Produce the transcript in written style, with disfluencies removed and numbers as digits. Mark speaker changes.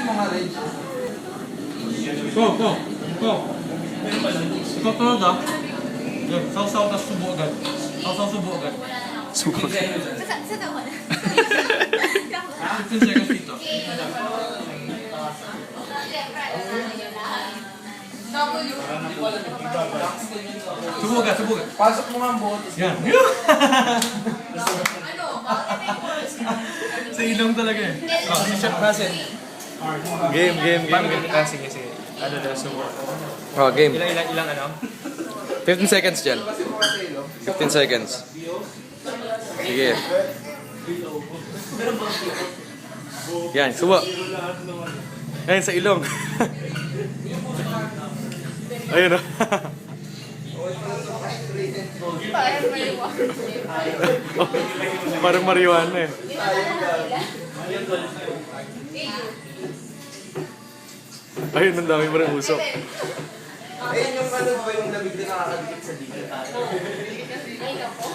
Speaker 1: mga range.
Speaker 2: Go. Ito tulad ah. Yan, saw-saw tas subo agad. Saw-saw subo agad.
Speaker 3: Subo.
Speaker 4: Sa taon.
Speaker 2: 15 seconds dito. Subo agad.
Speaker 1: Pasok mo nga ang buhot.
Speaker 2: Yan. Sa ilong talaga eh.
Speaker 1: T-shirt present.
Speaker 3: Game.
Speaker 2: Sige. Ano daw subo?
Speaker 3: Oh, game.
Speaker 2: Ilang ano?
Speaker 3: 15 seconds dyan. 15 seconds. Sige. Yan, subo. Yan, sa ilong. Ayun o. Parang marijuana eh. Ayun, ang dami pa rin usok.
Speaker 1: Ayun yung ano ba yung labig na nakakadikit sa dito.
Speaker 4: Ay, naku.